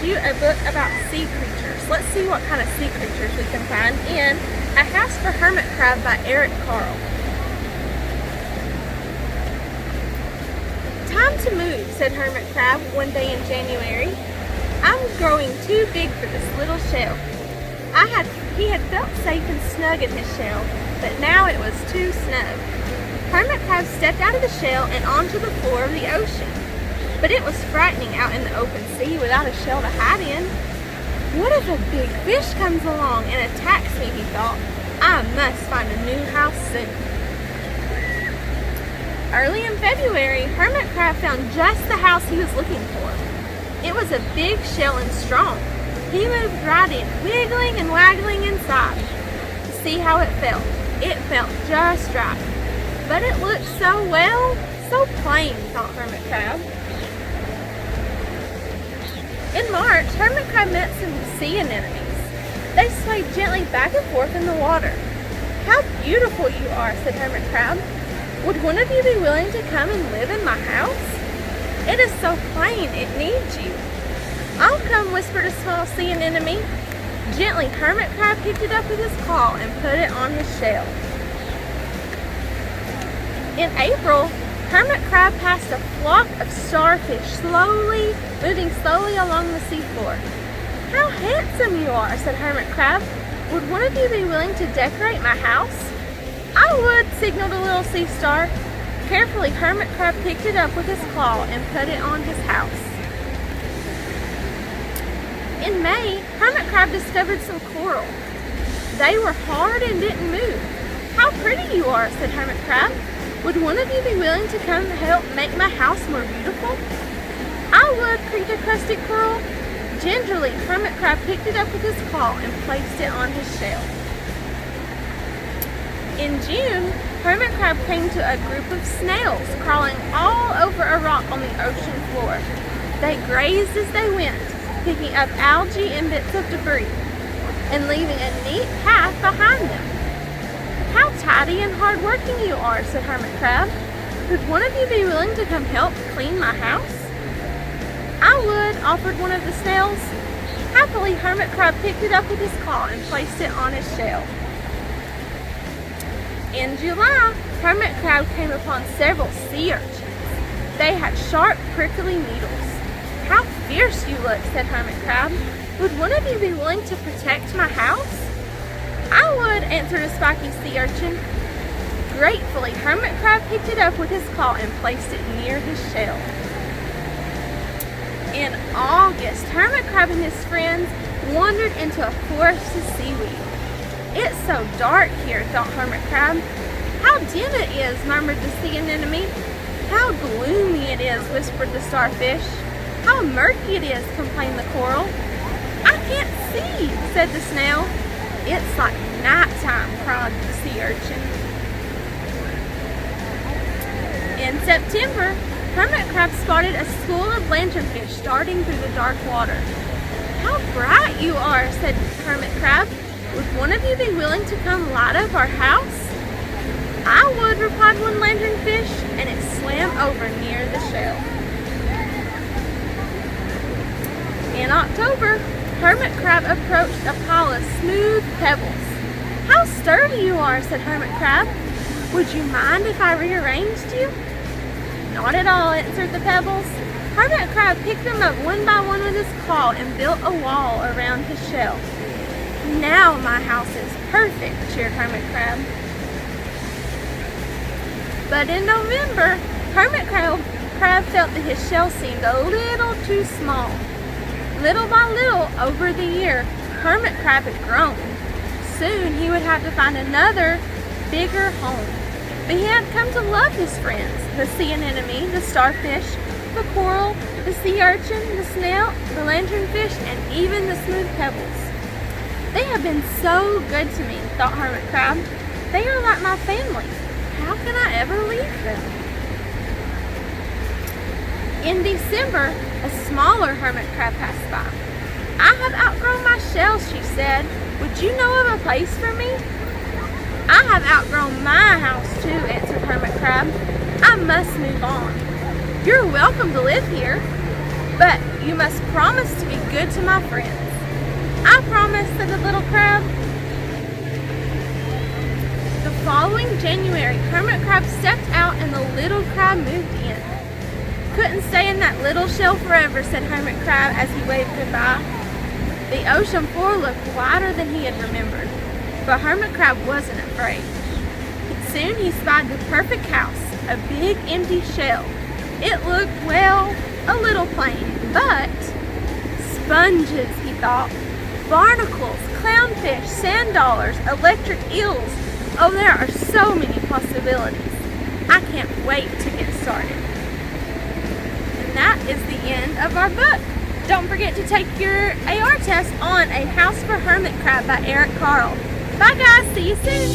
you a book about sea creatures. Let's see what kind of sea creatures we can find in A House for Hermit Crab by Eric Carle. Time to move, said Hermit Crab one day in January. I'm growing too big for this little shell. He had felt safe and snug in his shell, but now it was too snug. Hermit Crab stepped out of the shell and onto the floor of the ocean. But it was frightening out in the open sea without a shell to hide in. What if a big fish comes along and attacks me, he thought. I must find a new house soon. Early in February, Hermit Crab found just the house he was looking for. It was a big shell and strong. He moved right in, wiggling and waggling inside to see how it felt. It felt just right. But it looked so well, so plain, thought Hermit Crab. In March, Hermit Crab met some sea anemones. They swayed gently back and forth in the water. How beautiful you are, said Hermit Crab. Would one of you be willing to come and live in my house? It is so plain, it needs you. I'll come, whispered a small sea anemone. Gently, Hermit Crab picked it up with his claw and put it on his shell. In April, Hermit Crab passed a flock of starfish moving slowly along the seafloor. How handsome you are, said Hermit Crab. Would one of you be willing to decorate my house? I would, signaled a little sea star. Carefully, Hermit Crab picked it up with his claw and put it on his house. In May, Hermit Crab discovered some coral. They were hard and didn't move. How pretty you are, said Hermit Crab. Would one of you be willing to come help make my house more beautiful? I would, creaked a crusty coral. Gingerly, Hermit Crab picked it up with his claw and placed it on his shell. In June, Hermit Crab came to a group of snails crawling all over a rock on the ocean floor. They grazed as they went, picking up algae and bits of debris, and leaving a neat path behind them. How tidy and hard-working you are, said Hermit Crab. Would one of you be willing to come help clean my house? I would, offered one of the snails. Happily, Hermit Crab picked it up with his claw and placed it on his shell. In July, Hermit Crab came upon several sea urchins. They had sharp, prickly needles. How fierce you look, said Hermit Crab. Would one of you be willing to protect my house? I would, answered a spiky sea urchin. Gratefully, Hermit Crab picked it up with his claw and placed it near his shell. In August, Hermit Crab and his friends wandered into a forest of seaweed. It's so dark here, thought Hermit Crab. How dim it is, murmured the sea anemone. How gloomy it is, whispered the starfish. How murky it is, complained the coral. I can't see, said the snail. It's like nighttime, cried the sea urchin. In September, Hermit Crab spotted a school of lanternfish darting through the dark water. How bright you are, said Hermit Crab. Would one of you be willing to come light up our house? I would, replied one lanternfish, and it swam over near the shell. In October, Hermit Crab approached a pile of smooth pebbles. How sturdy you are, said Hermit Crab. Would you mind if I rearranged you? Not at all, answered the pebbles. Hermit Crab picked them up one by one with his claw and built a wall around his shell. Now my house is perfect, cheered Hermit Crab. But in November, Hermit Crab felt that his shell seemed a little too small. Little by little, over the year, Hermit Crab had grown. Soon he would have to find another, bigger home. But he had come to love his friends, the sea anemone, the starfish, the coral, the sea urchin, the snail, the lanternfish, and even the smooth pebbles. They have been so good to me, thought Hermit Crab. They are like my family. How can I ever leave them? In December, a smaller hermit crab passed by. I have outgrown my shell, she said. Would you know of a place for me? I have outgrown my house too, answered Hermit Crab. I must move on. You're welcome to live here, but You must promise to be good to my friends." "I promise," said the little crab. The following January, Hermit Crab stepped out and the little crab moved in. "Couldn't stay in that little shell forever," said Hermit Crab as he waved goodbye. The ocean floor looked wider than he had remembered, but Hermit Crab wasn't afraid. Soon he spied the perfect house, a big empty shell. It looked, well, a little plain, but sponges, he thought. Barnacles, clownfish, sand dollars, electric eels. Oh, there are so many possibilities. I can't wait to get started. And that is the end of our book. Don't forget to take your AR test on A House for Hermit Crab by Eric Carle. Bye guys, see you soon.